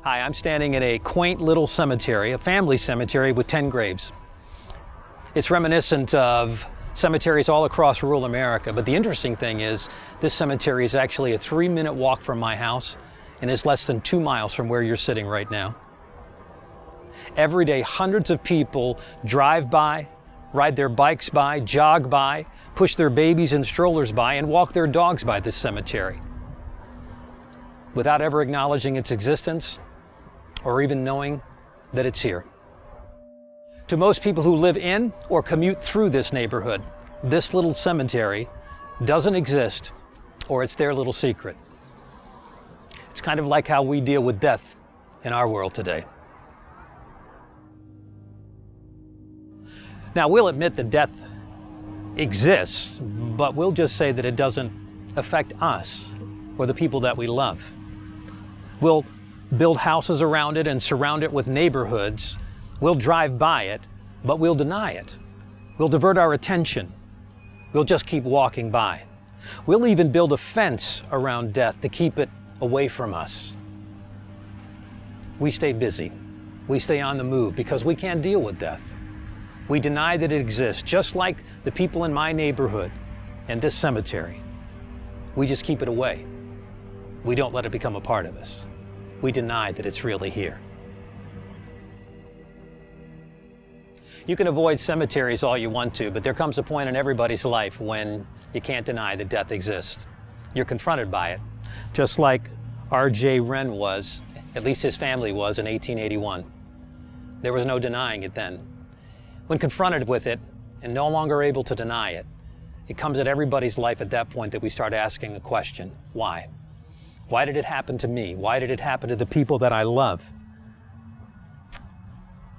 Hi, I'm standing in a quaint little cemetery, a family cemetery with 10 graves. It's reminiscent of cemeteries all across rural America, but the interesting thing is this cemetery is actually a 3-minute walk from my house and is less than 2 miles from where you're sitting right now. Every day, hundreds of people drive by, ride their bikes by, jog by, push their babies in strollers by, and walk their dogs by this cemetery without ever acknowledging its existence or even knowing that it's here. To most people who live in or commute through this neighborhood, this little cemetery doesn't exist, or it's their little secret. It's kind of like how we deal with death in our world today. Now, we'll admit that death exists, but we'll just say that it doesn't affect us or the people that we love. We'll build houses around it and surround it with neighborhoods. We'll drive by it, but we'll deny it. We'll divert our attention. We'll just keep walking by. We'll even build a fence around death to keep it away from us. We stay busy. We stay on the move because we can't deal with death. We deny that it exists, just like the people in my neighborhood and this cemetery. We just keep it away. We don't let it become a part of us. We deny that it's really here. You can avoid cemeteries all you want to, but there comes a point in everybody's life when you can't deny that death exists. You're confronted by it, just like R.J. Wren was, at least his family was, in 1881. There was no denying it then. When confronted with it and no longer able to deny it, it comes at everybody's life at that point that we start asking a question: why? Why did it happen to me? Why did it happen to the people that I love?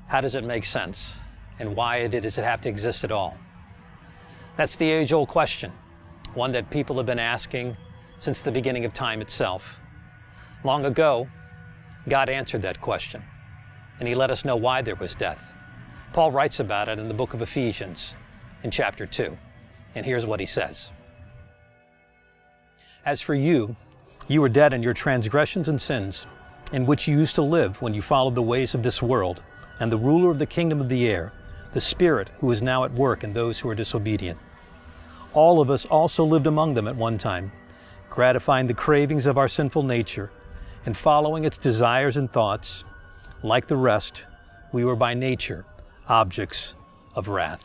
How does it make sense? And why does it have to exist at all? That's the age-old question, one that people have been asking since the beginning of time itself. Long ago, God answered that question, and He let us know why there was death. Paul writes about it in the book of Ephesians in chapter 2, and here's what he says. As for you, you were dead in your transgressions and sins, in which you used to live when you followed the ways of this world and the ruler of the kingdom of the air, the Spirit who is now at work in those who are disobedient. All of us also lived among them at one time, gratifying the cravings of our sinful nature and following its desires and thoughts. Like the rest, we were by nature objects of wrath.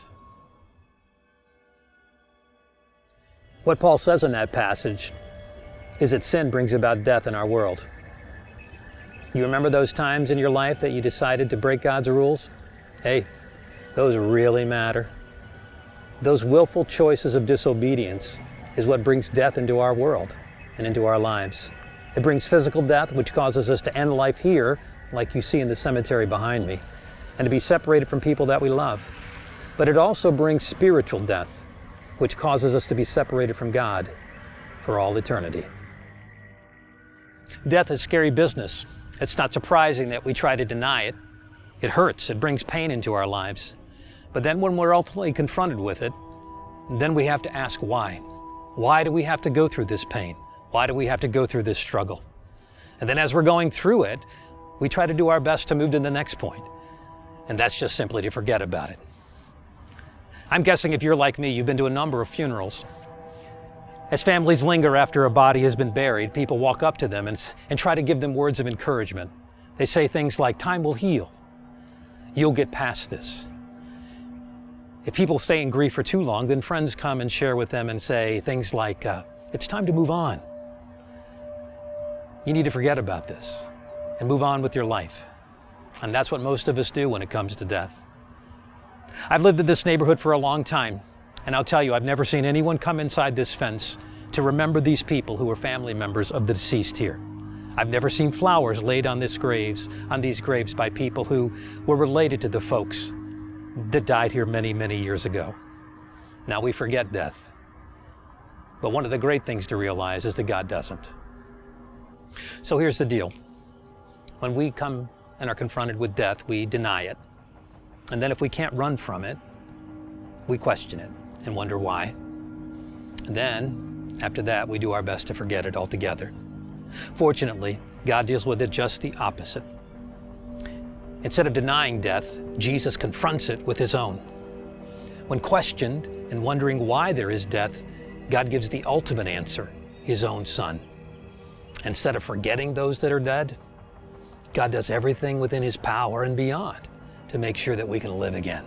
What Paul says in that passage is that sin brings about death in our world. You remember those times in your life that you decided to break God's rules? Hey, those really matter. Those willful choices of disobedience is what brings death into our world and into our lives. It brings physical death, which causes us to end life here, like you see in the cemetery behind me, and to be separated from people that we love. But it also brings spiritual death, which causes us to be separated from God for all eternity. Death is scary business. It's not surprising that we try to deny it. It hurts. It brings pain into our lives. But then when we're ultimately confronted with it, then we have to ask why. Why do we have to go through this pain? Why do we have to go through this struggle? And then as we're going through it, we try to do our best to move to the next point. And that's just simply to forget about it. I'm guessing if you're like me, you've been to a number of funerals. As families linger after a body has been buried, people walk up to them and try to give them words of encouragement. They say things like, "Time will heal. You'll get past this." If people stay in grief for too long, then friends come and share with them and say things like, "It's time to move on. You need to forget about this and move on with your life." And that's what most of us do when it comes to death. I've lived in this neighborhood for a long time, and I'll tell you, I've never seen anyone come inside this fence to remember these people who were family members of the deceased here. I've never seen flowers laid on these graves by people who were related to the folks that died here many, many years ago. Now we forget death. But one of the great things to realize is that God doesn't. So here's the deal. When we come and are confronted with death, we deny it. And then if we can't run from it, we question it and wonder why. And then, after that, we do our best to forget it altogether. Fortunately, God deals with it just the opposite. Instead of denying death, Jesus confronts it with his own. When questioned and wondering why there is death, God gives the ultimate answer, his own Son. Instead of forgetting those that are dead, God does everything within his power and beyond to make sure that we can live again.